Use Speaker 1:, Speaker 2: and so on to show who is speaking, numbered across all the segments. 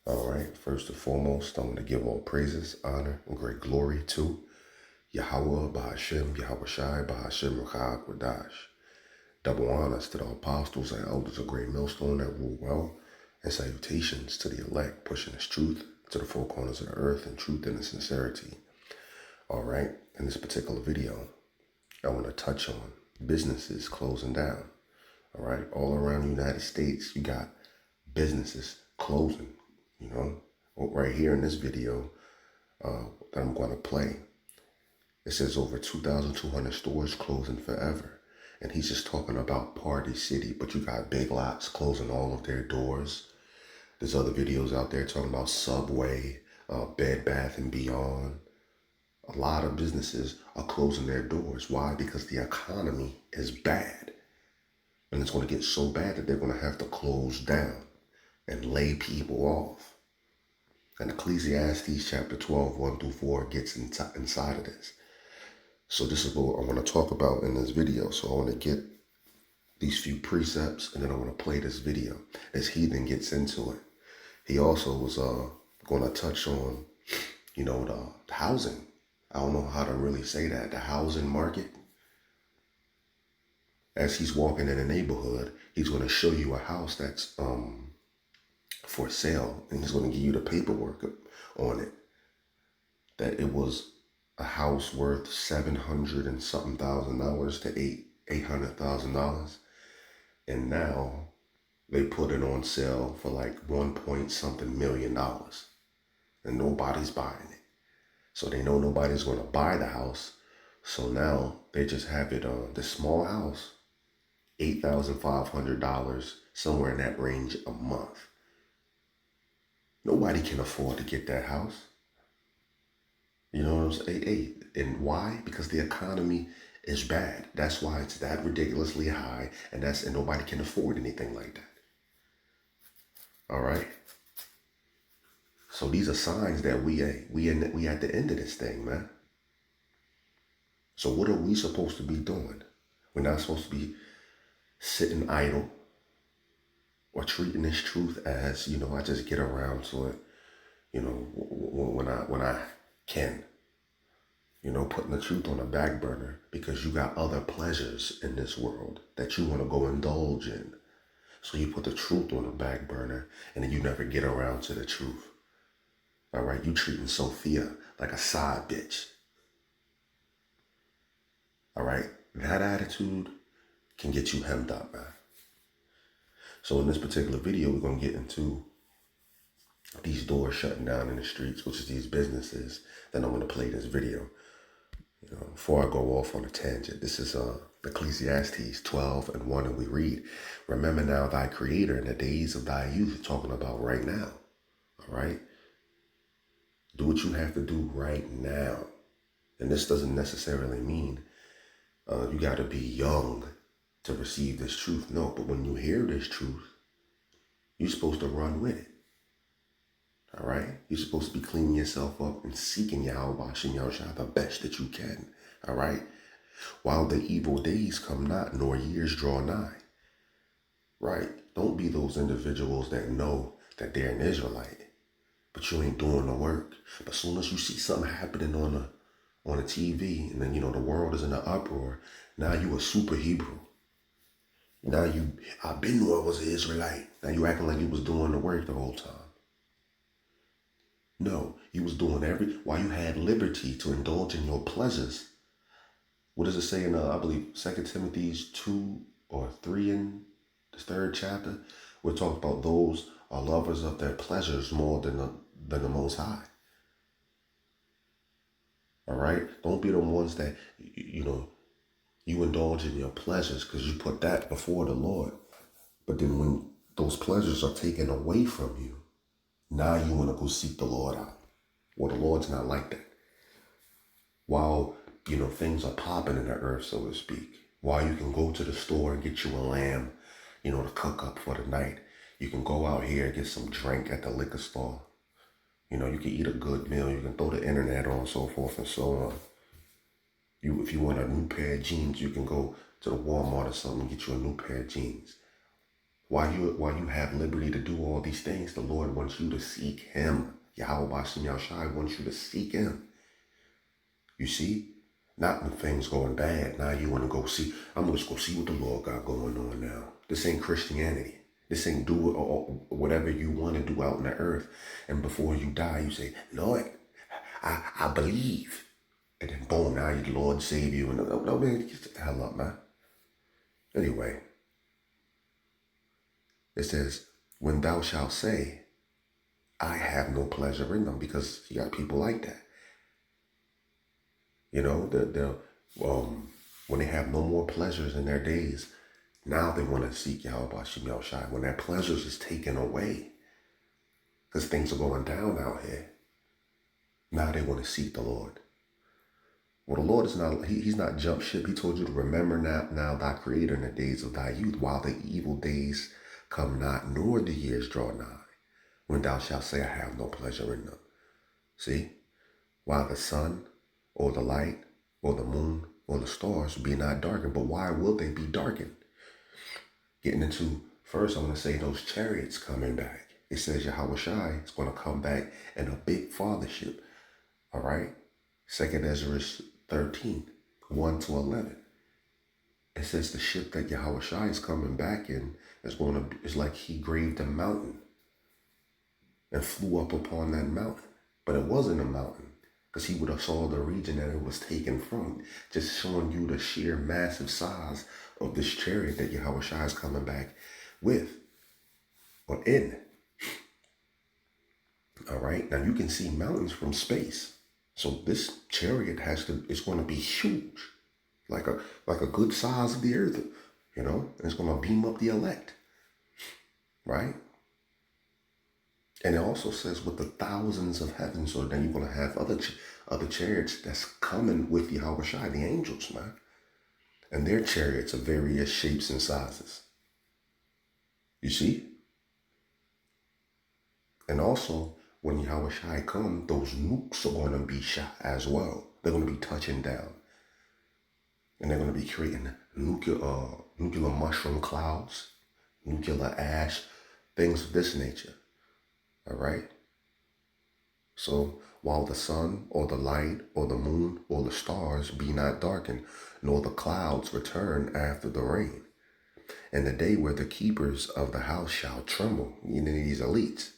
Speaker 1: All right, first and foremost, I want to give all praises, honor, and great glory to Yahweh, Bahashem, Yahweh Shai, Bahashem, Rachad, Quadash. Double honors to the apostles and elders of Great Millstone that rule well, and salutations to the elect, pushing this truth to the four corners of the earth in truth and in sincerity. All right, in this particular video, I want to touch on businesses closing down. All right, all around the United States, you got businesses closing. Right here in this video that I'm going to play, it says over 2,200 stores closing forever. And he's just talking about Party City, but you got Big Lots closing all of their doors. There's other videos out there talking about Subway, Bed Bath & Beyond. A lot of businesses are closing their doors. Why? Because the economy is bad. And it's going to get so bad that they're going to have to close down and lay people off. And Ecclesiastes chapter 12, 1-4 gets inside of this. So this is what I want to talk about in this video. So I want to get these few precepts, and then I want to play this video. This heathen gets into it. He also was going to touch on, the housing. I don't know how to really say that. The housing market. As he's walking in a neighborhood, he's going to show you a house that's for sale, and he's going to give you the paperwork on it, that it was a house worth $700 and something thousand to $800,000, and now they put it on sale for like 1 point something million, and nobody's buying it. So they know nobody's going to buy the house, so now they just have it on this small house, $8,500, somewhere in that range a month. Nobody can afford to get that house. You know what I'm saying? And why? Because the economy is bad. That's why it's that ridiculously high, and nobody can afford anything like that. All right. So these are signs that we at the end of this thing, man. So what are we supposed to be doing? We're not supposed to be sitting idle or treating this truth as, I just get around to it, when I can, putting the truth on the back burner because you got other pleasures in this world that you want to go indulge in. So you put the truth on the back burner and then you never get around to the truth. All right, you treating Sophia like a side bitch. All right, that attitude can get you hemmed up, man. So in this particular video, we're going to get into these doors shutting down in the streets, which is these businesses. Then I'm going to play this video. Before I go off on a tangent, this is Ecclesiastes 12:1, and we read, "Remember now thy creator in the days of thy youth," talking about right now. All right? Do what you have to do right now. And this doesn't necessarily mean you got to be young to receive this truth. No, but when you hear this truth, you're supposed to run with it. All right? You're supposed to be cleaning yourself up and seeking Yahweh Shem Yahushua the best that you can. All right? While the evil days come not, nor years draw nigh. Right? Don't be those individuals that know that they're an Israelite, but you ain't doing the work. But as soon as you see something happening on the TV, and then, the world is in an uproar, now you a super Hebrew. Now I've been knew I was an Israelite. Now you acting like you was doing the work the whole time. No, you was doing while you had liberty to indulge in your pleasures. What does it say in, I believe, 2 Timothy 2 or 3 in the 3rd chapter? We're talking about those are lovers of their pleasures more than the Most High. All right? Don't be the ones that, you indulge in your pleasures because you put that before the Lord. But then when those pleasures are taken away from you, now you want to go seek the Lord out. Well, the Lord's not like that. While, things are popping in the earth, so to speak, while you can go to the store and get you a lamb, to cook up for the night, you can go out here and get some drink at the liquor store. You can eat a good meal. You can throw the internet on, so forth and so on. If you want a new pair of jeans, you can go to the Walmart or something and get you a new pair of jeans. While you have liberty to do all these things, the Lord wants you to seek him. Yahweh Bashem Yahushai wants you to seek him. You see? Not when things going bad. Now you want to go see, I'm going to go see what the Lord got going on now. This ain't Christianity. This ain't do it or whatever you want to do out in the earth. And before you die, you say, Lord, I believe. And then boom, now the Lord save you. And no, man, get the hell up, man. Anyway, it says, when thou shalt say, I have no pleasure in them, because you got people like that. You know, when they have no more pleasures in their days, now they want to seek Yahweh Bashem Yahushai. When their pleasures is taken away, because things are going down out here, now they want to seek the Lord. Well, the Lord is not, he's not jump ship. He told you to remember now thy creator in the days of thy youth, while the evil days come not, nor the years draw nigh, when thou shalt say, I have no pleasure in them. See? While the sun or the light or the moon or the stars be not darkened. But why will they be darkened? Getting into, first I want to say those chariots coming back. It says Yahweh Shai is going to come back in a big fathership. All right? 2nd Ezra 13, 1 to 11. It says the ship that Yahweh Shai is coming back in is like he graved a mountain and flew up upon that mountain. But it wasn't a mountain, because he would have saw the region that it was taken from, just showing you the sheer massive size of this chariot that Yahweh Shai is coming back with, or in. All right, now you can see mountains from space. So this chariot it's going to be huge, like a good size of the earth, you know, and it's going to beam up the elect, right? And it also says with the thousands of heavens, so then you're going to have other chariots that's coming with Yahweh Shai, the angels, man. And their chariots of various shapes and sizes. You see? And also, when Yahweh Shai come, those nukes are going to be shot as well. They're going to be touching down. And they're going to be creating nuclear mushroom clouds, nuclear ash, things of this nature. All right? So while the sun or the light or the moon or the stars be not darkened, nor the clouds return after the rain, and the day where the keepers of the house shall tremble, meaning these elites,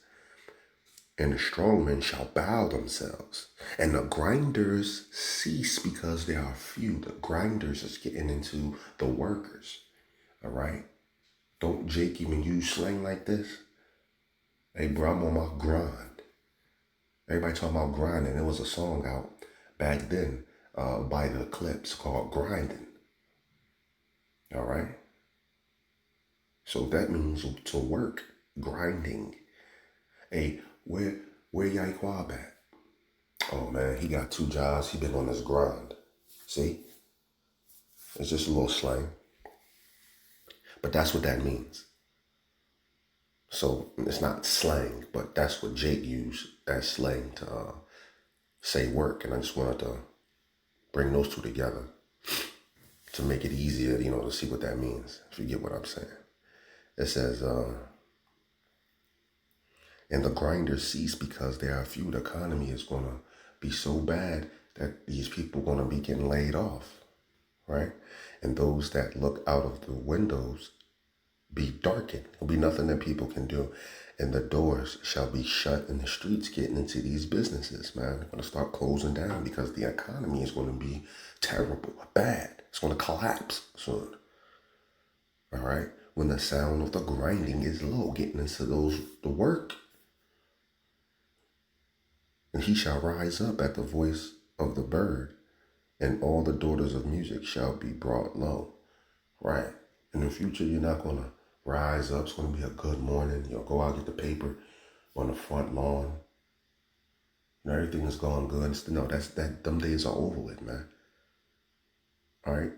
Speaker 1: and the strong men shall bow themselves, and the grinders cease because they are few. The grinders is getting into the workers, all right? Don't Jake even use slang like this? Hey, bro, I'm on my grind. Everybody talking about grinding. There was a song out back then by the Eclipse called Grinding. All right? So that means to work, grinding. Hey, where Yaikwab at? Oh, man, he got 2 jobs. He been on his grind. See? It's just a little slang. But that's what that means. So it's not slang, but that's what Jake used as slang to say work. And I just wanted to bring those two together to make it easier, you know, to see what that means, if you get what I'm saying. It says, and the grinders cease because there are few. The economy is going to be so bad that these people are going to be getting laid off, right? And those that look out of the windows be darkened. There'll be nothing that people can do. And the doors shall be shut in the streets getting into these businesses, man. They're going to start closing down because the economy is going to be terrible, bad. It's going to collapse soon. All right? When the sound of the grinding is low, getting into the work. And he shall rise up at the voice of the bird, and all the daughters of music shall be brought low. Right? In the future, you're not going to rise up. It's going to be a good morning. You'll go out, get the paper on the front lawn. You know, everything is going good. No, them days are over with, man. All right?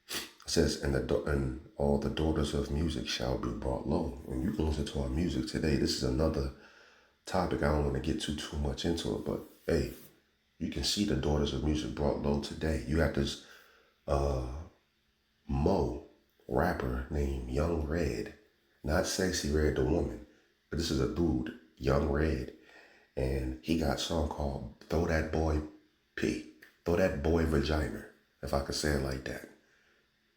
Speaker 1: It says, and all the daughters of music shall be brought low. And you can listen to our music today. This is another topic. I don't want to get too much into it, but hey, you can see the daughters of music brought low today. You have this Mo rapper named Young Red. Not Sexy Red the woman, but this is a dude, Young Red, and he got a song called Throw That Boy P. Throw That Boy Vagina, if I could say it like that.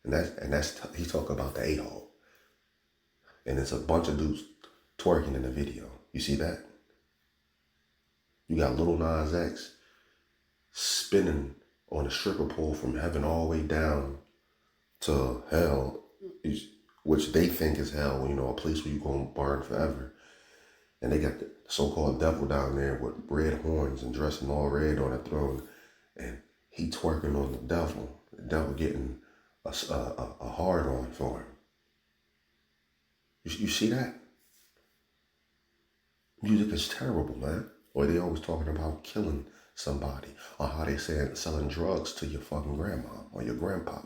Speaker 1: And that's he talk about the a-hole. And it's a bunch of dudes twerking in the video. You see that? You got Lil Nas X spinning on a stripper pole from heaven all the way down to hell, which they think is hell, you know, a place where you're going to burn forever. And they got the so-called devil down there with red horns and dressing all red on the throne. And he twerking on the devil getting a hard on for him. You see that? Music is terrible, man. Or they always talking about killing somebody. Or how they saying selling drugs to your fucking grandma or your grandpa.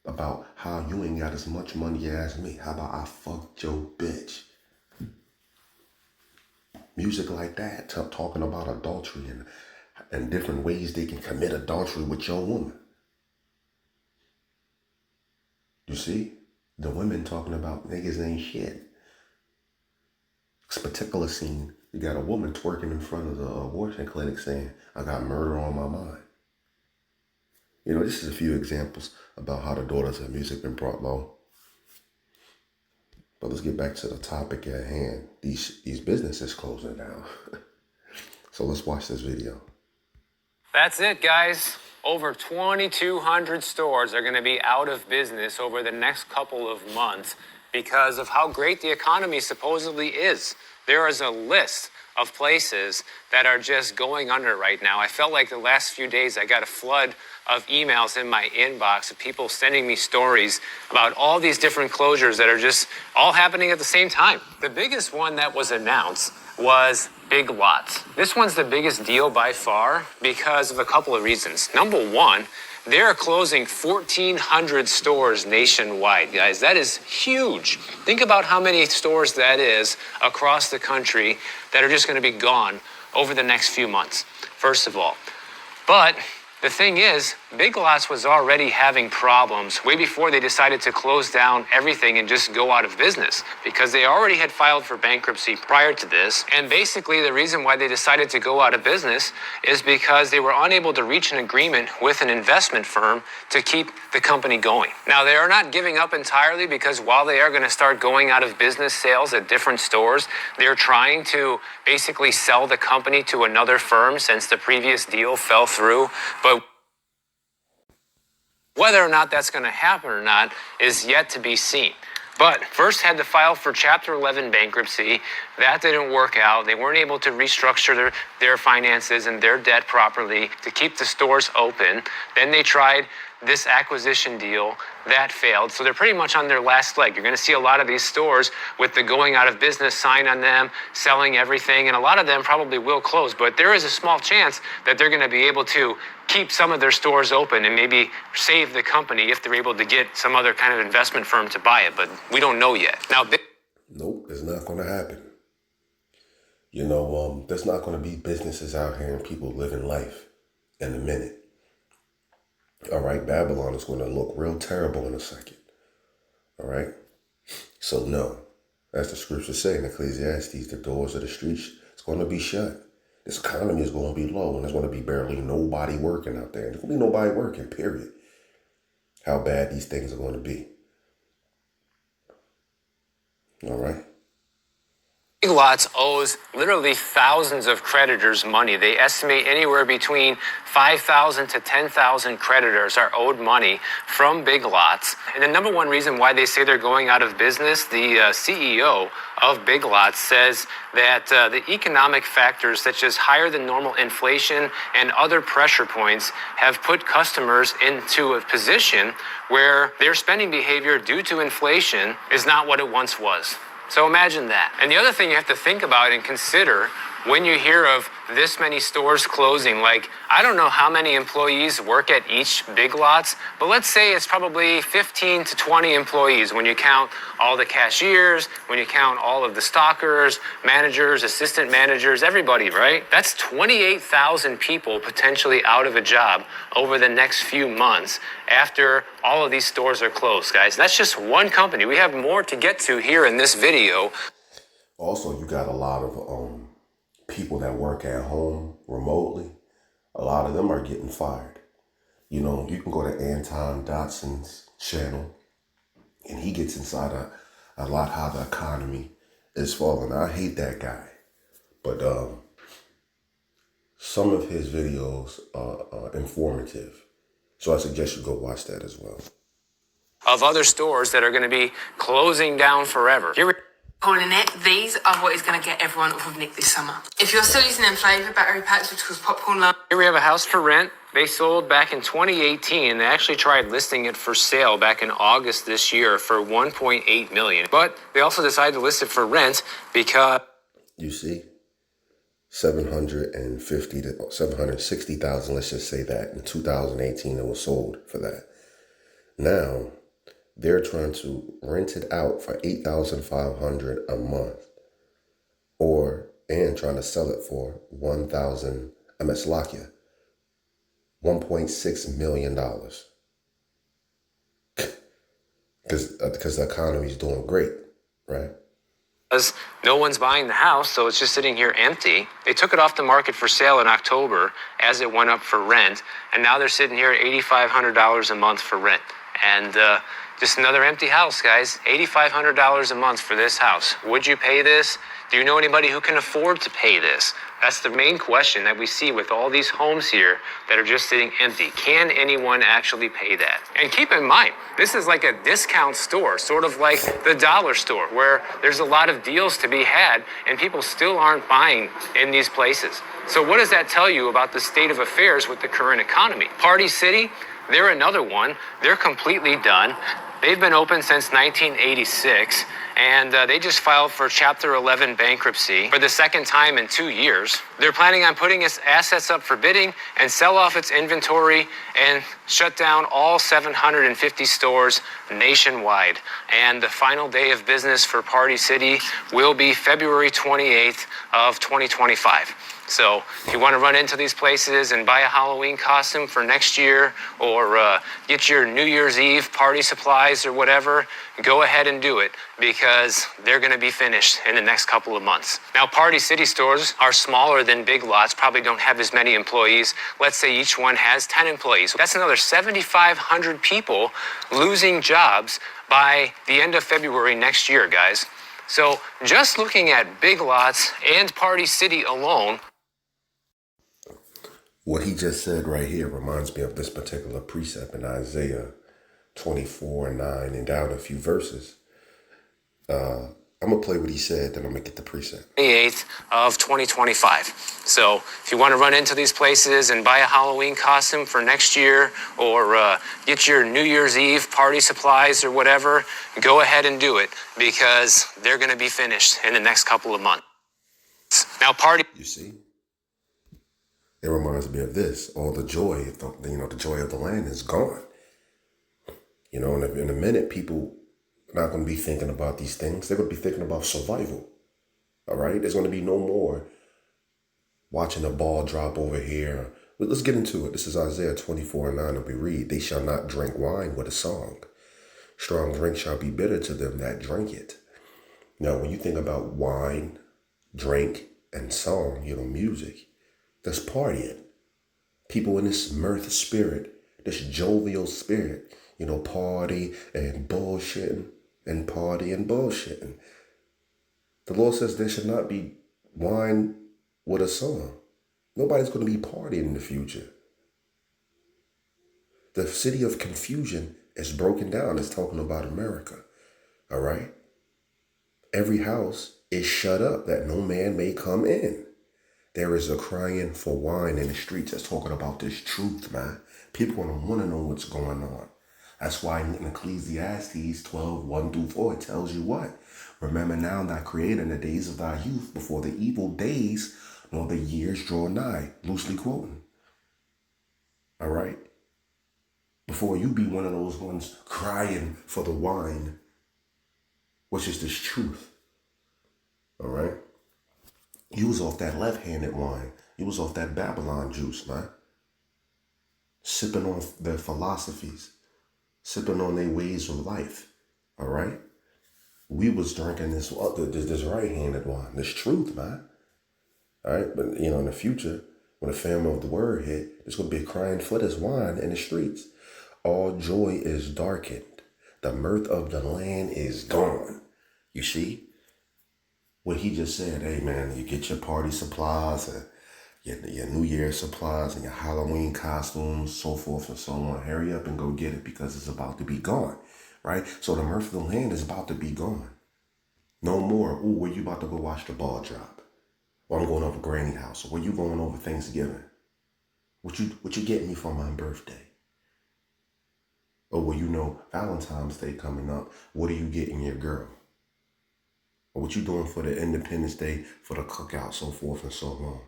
Speaker 1: About how you ain't got as much money as me. How about I fucked your bitch? Music like that, talking about adultery and different ways they can commit adultery with your woman. You see? The women talking about niggas ain't shit. This particular scene, you got a woman twerking in front of the abortion clinic saying, I got murder on my mind. You know, this is a few examples about how the daughters of music been brought low. But let's get back to the topic at hand. These businesses closing down. So let's watch this video.
Speaker 2: That's it, guys. Over 2,200 stores are going to be out of business over the next couple of months because of how great the economy supposedly is. There is a list of places that are just going under right now. I felt like the last few days I got a flood of emails in my inbox of people sending me stories about all these different closures that are just all happening at the same time. The biggest one that was announced was Big Lots. This one's the biggest deal by far because of a couple of reasons. Number one, they're closing 1,400 stores nationwide, guys. That is huge. Think about how many stores that is across the country that are just going to be gone over the next few months, first of all. But the thing is, Big Lots was already having problems way before they decided to close down everything and just go out of business because they already had filed for bankruptcy prior to this. And basically the reason why they decided to go out of business is because they were unable to reach an agreement with an investment firm to keep the company going. Now, they are not giving up entirely because while they are going to start going out of business sales at different stores, they're trying to basically sell the company to another firm since the previous deal fell through. But whether or not that's going to happen or not is yet to be seen. But first had to file for Chapter 11 bankruptcy. That didn't work out. They weren't able to restructure their finances and their debt properly to keep the stores open. Then they tried this acquisition deal. That failed. So they're pretty much on their last leg. You're going to see a lot of these stores with the going out of business sign on them, selling everything, and a lot of them probably will close. But there is a small chance that they're going to be able to keep some of their stores open and maybe save the company if they're able to get some other kind of investment firm to buy it. But we don't know yet. Now,
Speaker 1: nope, it's not going to happen. You know, there's not going to be businesses out here and people living life in a minute. All right, Babylon is going to look real terrible in a second. All right? So no, as the scriptures say in Ecclesiastes, the doors of the streets is going to be shut. This economy is going to be low and there's going to be barely nobody working out there. There's going to be nobody working, period. How bad these things are going to be. All right?
Speaker 2: Big Lots owes literally thousands of creditors money. They estimate anywhere between 5,000 to 10,000 creditors are owed money from Big Lots. And the number one reason why they say they're going out of business, the CEO of Big Lots says that the economic factors such as higher than normal inflation and other pressure points have put customers into a position where their spending behavior due to inflation is not what it once was. So imagine that. And the other thing you have to think about and consider When you hear of this many stores closing, like, I don't know how many employees work at each Big Lots, but let's say it's probably 15 to 20 employees when you count all the cashiers, when you count all of the stockers, managers, assistant managers, everybody, right? That's 28,000 people potentially out of a job over the next few months after all of these stores are closed, guys. That's just one company. We have more to get to here in this video.
Speaker 1: Also, you got a lot of people that work at home remotely. A lot of them are getting fired. You know, you can go to Anton Dotson's channel and he gets inside a lot how the economy is falling. I hate that guy. But some of his videos are informative. So I suggest you go watch that as well.
Speaker 2: Of other stores that are going to be closing down forever. Here we
Speaker 3: Calling it, these are what is going to get everyone off of Nick this summer. If you're still using them flavour battery packs, which cause popcorn love.
Speaker 2: Here we have a house for rent. They sold back in 2018, and they actually tried listing it for sale back in August this year for $1.8 million. But they also decided to list it for rent because...
Speaker 1: You see, 750 to 760,000, let's just say that. In 2018, it was sold for that. Now, they're trying to rent it out for $8,500 a month, and trying to sell it for $1.6 million. Because the economy's doing great, right?
Speaker 2: Because no one's buying the house, so it's just sitting here empty. They took it off the market for sale in October as it went up for rent, and now they're sitting here at $8,500 a month for rent. And just another empty house, guys. $8,500 a month for this house. Would you pay this? Do you know anybody who can afford to pay this? That's the main question that we see with all these homes here that are just sitting empty. Can anyone actually pay that? And keep in mind, this is like a discount store, sort of like the dollar store, where there's a lot of deals to be had and people still aren't buying in these places. So what does that tell you about the state of affairs with the current economy? Party City, they're another one. They're completely done. They've been open since 1986, and they just filed for Chapter 11 bankruptcy for the second time in 2 years. They're planning on putting its assets up for bidding and sell off its inventory and shut down all 750 stores nationwide. And the final day of business for Party City will be February 28th of 2025. So if you want to run into these places and buy a Halloween costume for next year, or get your New Year's Eve party supplies or whatever, go ahead and do it, because they're going to be finished in the next couple of months. Now, Party City stores are smaller than Big Lots, probably don't have as many employees. Let's say each one has 10 employees. That's another 7,500 people losing jobs by the end of February next year, guys. So just looking at Big Lots and Party City alone.
Speaker 1: What he just said right here reminds me of this particular precept in Isaiah 24:9 and down a few verses. I'm going to play what he said, then I'm going to get the precept.
Speaker 2: 28th of 2025. So if you want to run into these places and buy a Halloween costume for next year, or get your New Year's Eve party supplies or whatever, go ahead and do it, because they're going to be finished in the next couple of months. Now,
Speaker 1: You see? It reminds me of this. All the joy, the joy of the land is gone. You know, in a minute, people are not going to be thinking about these things. They're going to be thinking about survival. All right? There's going to be no more watching a ball drop over here. But let's get into it. This is Isaiah 24:9 that we read. They shall not drink wine with a song. Strong drink shall be bitter to them that drink it. Now, when you think about wine, drink, and song, music, that's partying. People in this mirth spirit, this jovial spirit, party and bullshitting and party and bullshitting. The Lord says there should not be wine with a song. Nobody's going to be partying in the future. The city of confusion is broken down. It's talking about America. All right? Every house is shut up that no man may come in. There is a crying for wine in the streets. That's talking about this truth, man. People don't want to know what's going on. That's why in Ecclesiastes 12:1-4, it tells you what? Remember now thy creator in the days of thy youth, before the evil days nor the years draw nigh, loosely quoting. All right? Before you be one of those ones crying for the wine, which is this truth. All right? You was off that left-handed wine. You was off that Babylon juice, man. Sipping on their philosophies. Sipping on their ways of life. All right? We was drinking this right-handed wine. This truth, man. All right? But, in the future, when the famine of the word hit, there's going to be a crying for this wine in the streets. All joy is darkened. The mirth of the land is gone. You see? What he just said, hey, man, you get your party supplies and your New Year's supplies and your Halloween costumes, so forth and so on. Hurry up and go get it because it's about to be gone, right? So the mirth of the land is about to be gone. No more, ooh, where you about to go watch the ball drop? Or I'm going over Granny house. Or where you going over Thanksgiving? What you getting me for my birthday? Or Valentine's Day coming up, what are you getting your girl? Or what you doing for the Independence Day, for the cookout, so forth and so on.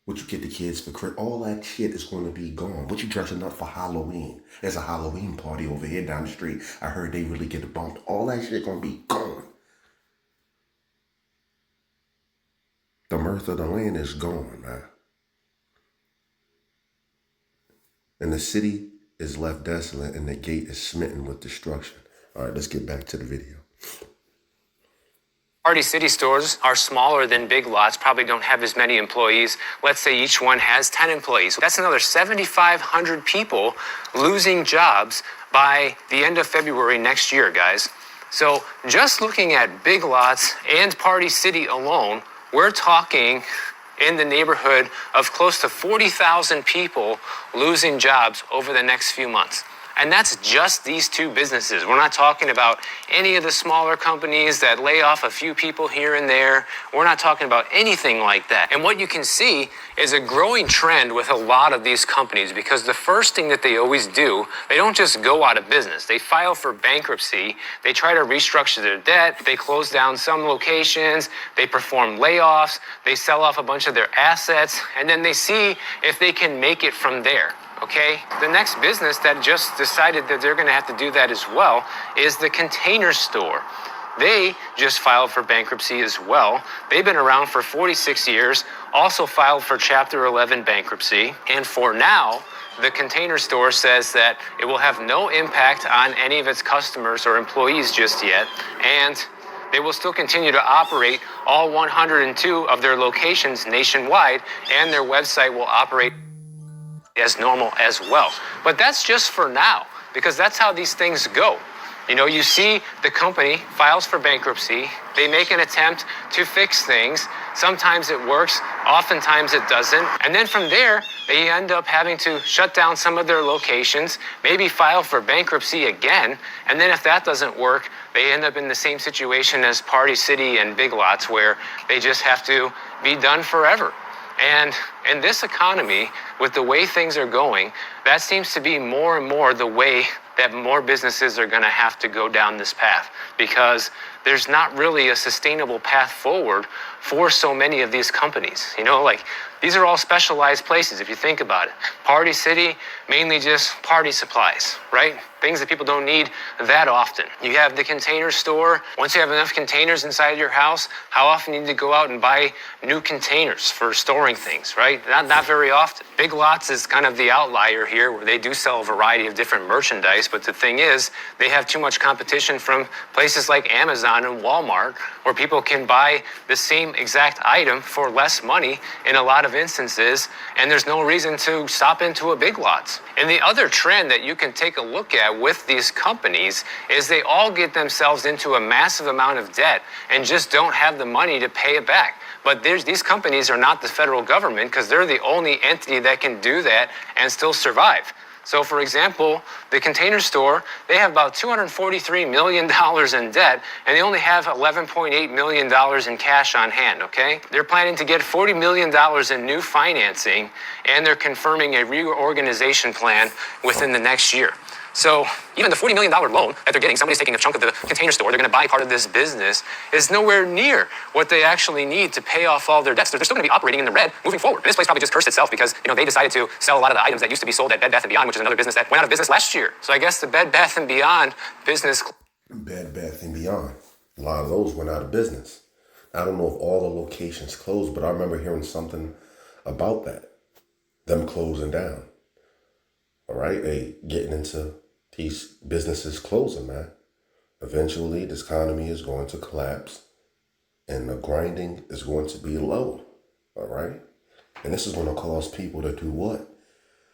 Speaker 1: What you get the kids for Christmas, all that shit is going to be gone. What you dressing up for Halloween? There's a Halloween party over here down the street. I heard they really get bumped. All that shit going to be gone. The mirth of the land is gone, man. And the city is left desolate and the gate is smitten with destruction. All right, let's get back to the video.
Speaker 2: Party City stores are smaller than Big Lots, probably don't have as many employees. Let's say each one has 10 employees. That's another 7,500 people losing jobs by the end of February next year, guys. So just looking at Big Lots and Party City alone, we're talking in the neighborhood of close to 40,000 people losing jobs over the next few months. And that's just these two businesses. We're not talking about any of the smaller companies that lay off a few people here and there. We're not talking about anything like that. And what you can see is a growing trend with a lot of these companies, because the first thing that they always do, they don't just go out of business. They file for bankruptcy. They try to restructure their debt. They close down some locations. They perform layoffs. They sell off a bunch of their assets. And then they see if they can make it from there. Okay, the next business that just decided that they're going to have to do that as well is the Container Store. They just filed for bankruptcy as well. They've been around for 46 years, also filed for Chapter 11 bankruptcy. And for now, the Container Store says that it will have no impact on any of its customers or employees just yet. And they will still continue to operate all 102 of their locations nationwide, and their website will operate as normal as well. But that's just for now, because that's how these things go. You see the company files for bankruptcy. They make an attempt to fix things. Sometimes it works, oftentimes it doesn't. And then from there, they end up having to shut down some of their locations, maybe file for bankruptcy again. And then if that doesn't work, they end up in the same situation as Party City and Big Lots, where they just have to be done forever. And in this economy, with the way things are going, that seems to be more and more the way that more businesses are going to have to go down this path, because there's not really a sustainable path forward for so many of these companies. These are all specialized places if you think about it. Party City, mainly just party supplies, right? Things that people don't need that often. You have the Container Store. Once you have enough containers inside your house, how often you need to go out and buy new containers for storing things, right? Not very often. Big Lots is kind of the outlier here, where they do sell a variety of different merchandise, but the thing is, they have too much competition from places like Amazon and Walmart, where people can buy the same exact item for less money in a lot of instances, and there's no reason to stop into a Big Lots. And the other trend that you can take a look at with these companies is they all get themselves into a massive amount of debt and just don't have the money to pay it back. But these companies are not the federal government, because they're the only entity that can do that and still survive. So for example, the Container Store, they have about $243 million in debt, and they only have $11.8 million in cash on hand, okay? They're planning to get $40 million in new financing, and they're confirming a reorganization plan within the next year. So even the $40 million loan that they're getting, somebody's taking a chunk of the Container Store, they're going to buy part of this business, is nowhere near what they actually need to pay off all their debts. They're still going to be operating in the red moving forward. And this place probably just cursed itself because they decided to sell a lot of the items that used to be sold at Bed Bath & Beyond, which is another business that went out of business last year. So I guess the Bed Bath & Beyond business...
Speaker 1: Bed Bath & Beyond. A lot of those went out of business. I don't know if all the locations closed, but I remember hearing something about that. Them closing down. All right? They getting into these businesses closing, man. Eventually, this economy is going to collapse and the grinding is going to be low. All right? And this is going to cause people to do what?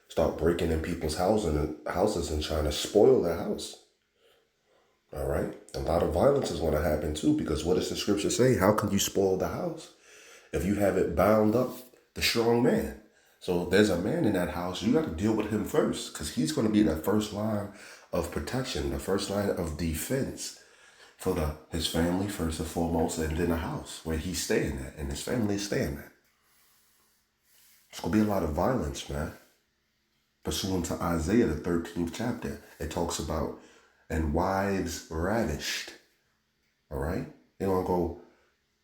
Speaker 1: Start breaking in people's houses and trying to spoil their house. All right? A lot of violence is going to happen too, because what does the scripture say? How can you spoil the house if you have it bound up, the strong man? So if there's a man in that house, you got to deal with him first, because he's going to be the first line of protection, the first line of defense for his family first and foremost, and then the house where he's staying at and his family is staying at. It's going to be a lot of violence, man. Pursuant to Isaiah, the 13th chapter, it talks about, and wives ravished. All right? They don't go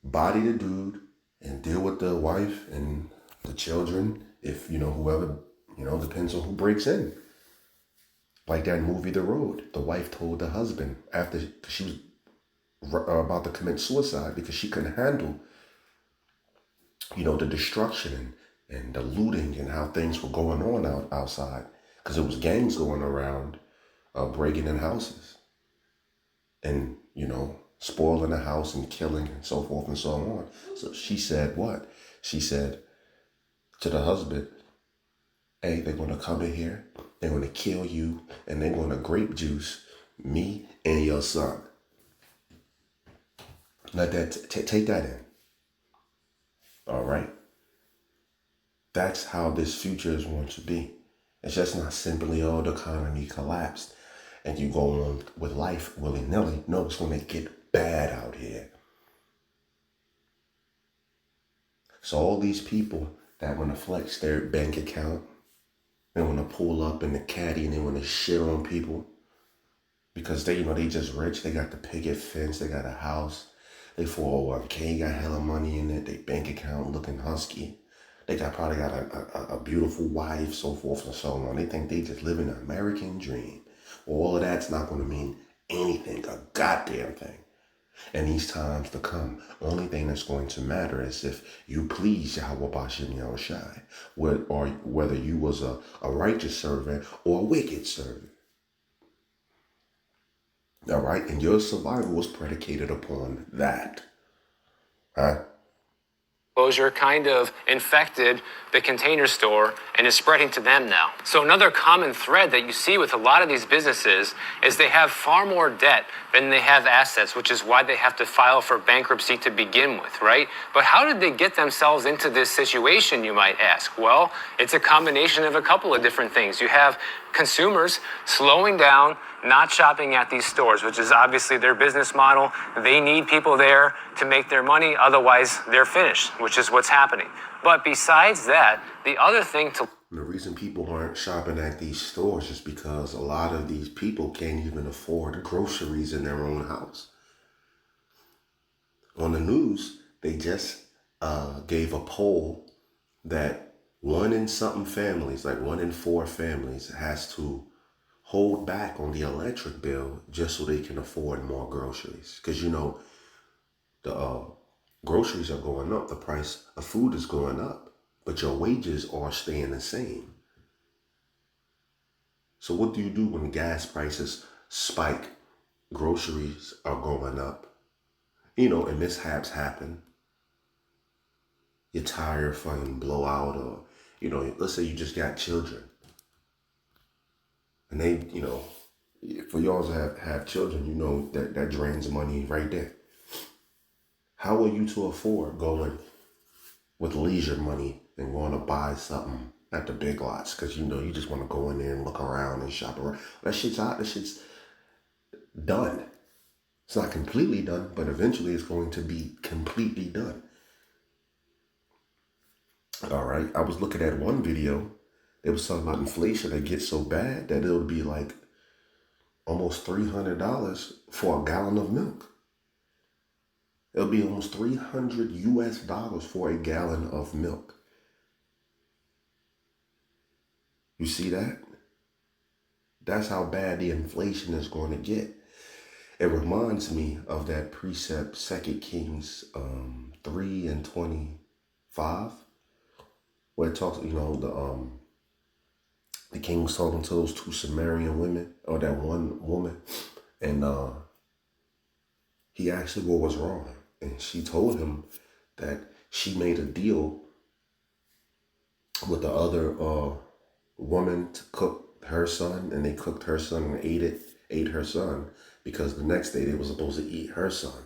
Speaker 1: body the dude and deal with the wife and the children, if, whoever, depends on who breaks in. Like that movie, The Road. The wife told the husband after she was about to commit suicide because she couldn't handle, the destruction and the looting and how things were going on outside. Because it was gangs going around breaking in houses and, spoiling the house and killing and so forth and so on. So she said what? She said to the husband, hey, they're going to come in here, they're going to kill you, and they're going to grape juice me and your son. Let that, take that in. All right? That's how this future is going to be. It's just not simply, the economy collapsed and you go on with life willy-nilly. No, it's going to get bad out here. So all these people that want to flex their bank account, they want to pull up in the caddy and they want to shit on people because they just rich. They got the picket fence, they got a house, they 401k got hella money in it, they bank account looking husky. They probably got a beautiful wife, so forth and so on. They think they just live in an American dream. Well, all of that's not going to mean anything, a goddamn thing. In these times to come, only thing that's going to matter is if you please Yahweh Bashim Yahushai, or whether you was a righteous servant or a wicked servant. All right? And your survival was predicated upon that. Huh?
Speaker 2: Closure kind of infected the Container Store and is spreading to them now. So another common thread that you see with a lot of these businesses is they have far more debt than they have assets, which is why they have to file for bankruptcy to begin with, right? But how did they get themselves into this situation, you might ask? Well, it's a combination of a couple of different things. You have consumers slowing down, not shopping at these stores, which is obviously their business model. They need people there to make their money, otherwise they're finished, which is what's happening. But besides that, the other thing to...
Speaker 1: The reason people aren't shopping at these stores is because a lot of these people can't even afford groceries in their own house. On the news, they just gave a poll that 1 in 4 families has to hold back on the electric bill just so they can afford more groceries. Because, the groceries are going up. The price of food is going up, but your wages are staying the same. So what do you do when gas prices spike? Groceries are going up. And mishaps happen. Your tire fucking blow out, or, let's say you just got children. And they, for y'all to have children, that drains money right there. How are you to afford going with leisure money and going to buy something at the big lots? Because, you just want to go in there and look around and shop around. That shit's out. That shit's done. It's not completely done, but eventually it's going to be completely done. All right. I was looking at one video. They was talking about inflation that gets so bad that it'll be like almost $300 for a gallon of milk. It'll be almost $300 for a gallon of milk. You see that? That's how bad the inflation is going to get. It reminds me of that precept, 2 Kings 3 and 25, where it talks, the king was talking to those two Sumerian women, or that one woman, and he asked her what was wrong. And she told him that she made a deal with the other woman to cook her son, and they cooked her son and ate her son, because the next day they were supposed to eat her son.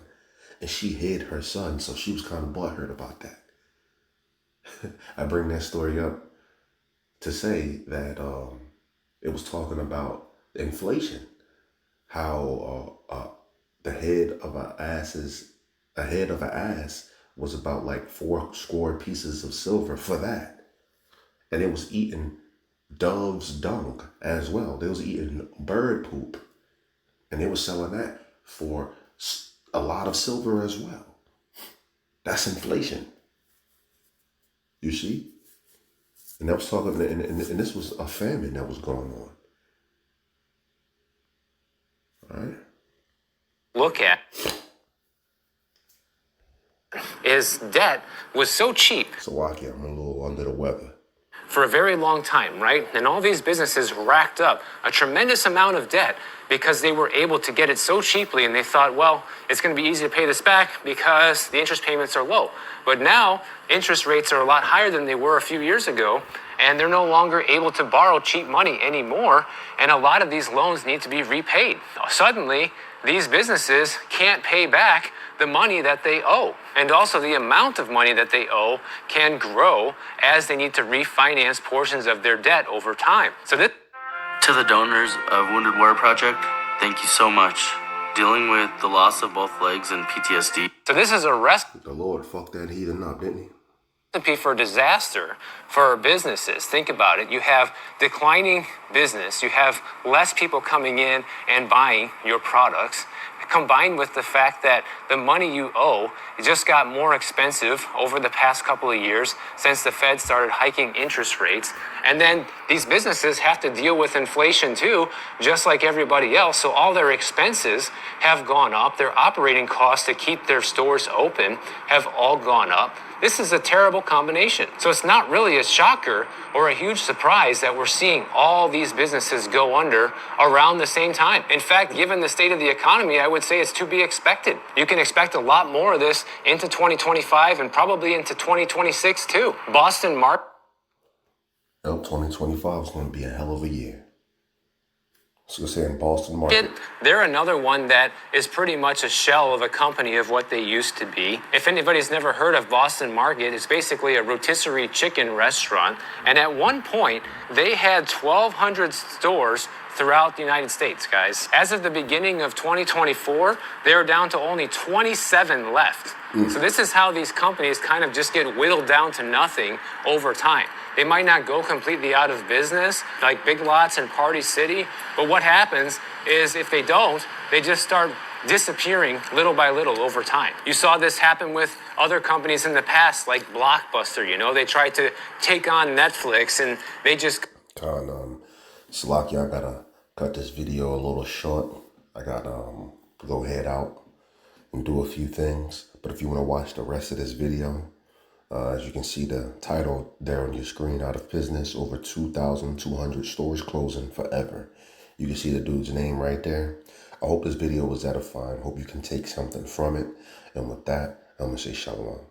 Speaker 1: And she hid her son, so she was kind of butthurt about that. I bring that story up to say that it was talking about inflation, how the head of an ass was about like 4 pieces of silver for that. And it was eating dove's dung as well. They was eating bird poop, and they were selling that for a lot of silver as well. That's inflation. You see? And that was talking, and this was a famine that was going on. All right?
Speaker 2: Look at is debt was so cheap.
Speaker 1: So, Waki, I'm a little under the weather.
Speaker 2: For a very long time, right? And all these businesses racked up a tremendous amount of debt because they were able to get it so cheaply, and they thought, well, it's going to be easy to pay this back because the interest payments are low. But now interest rates are a lot higher than they were a few years ago, and they're no longer able to borrow cheap money anymore, and a lot of these loans need to be repaid. Suddenly, these businesses can't pay back the money that they owe. And also the amount of money that they owe can grow as they need to refinance portions of their debt over time. So this
Speaker 4: To the donors of Wounded Warrior Project, thank you so much. Dealing with the loss of both legs and PTSD.
Speaker 2: So this is a recipe
Speaker 1: The Lord fucked that heathen up, didn't he?
Speaker 2: for disaster for businesses. Think about it. You have declining business. You have less people coming in and buying your products, combined with the fact that the money you owe just got more expensive over the past couple of years since the Fed started hiking interest rates. And then these businesses have to deal with inflation too, just like everybody else. So all their expenses have gone up. Their operating costs to keep their stores open have all gone up. This is a terrible combination. So it's not really a shocker or a huge surprise that we're seeing all these businesses go under around the same time. In fact, given the state of the economy, I would say it's to be expected. You can expect a lot more of this into 2025 and probably into 2026 too. Boston Market.
Speaker 1: 2025 is going to be a hell of a year. So say in Boston market.
Speaker 2: They're another one that is pretty much a shell of a company of what they used to be. If anybody's never heard of Boston Market, it's basically a rotisserie chicken restaurant. And at one point, they had 1,200 stores throughout the United States, guys. As of the beginning of 2024, they're down to only 27 left. So this is how these companies kind of just get whittled down to nothing over time. They might not go completely out of business like Big Lots and Party City, but what happens is if they don't, they just start disappearing little by little over time. You saw this happen with other companies in the past like Blockbuster, they tried to take on Netflix and they just...
Speaker 1: Salaki, I gotta cut this video a little short. I gotta go head out and do a few things. But if you want to watch the rest of this video, as you can see the title there on your screen, Out of Business, over 2,200 stores closing forever. You can see the dude's name right there. I hope this video was edifying. Hope you can take something from it. And with that, I'm going to say shalom.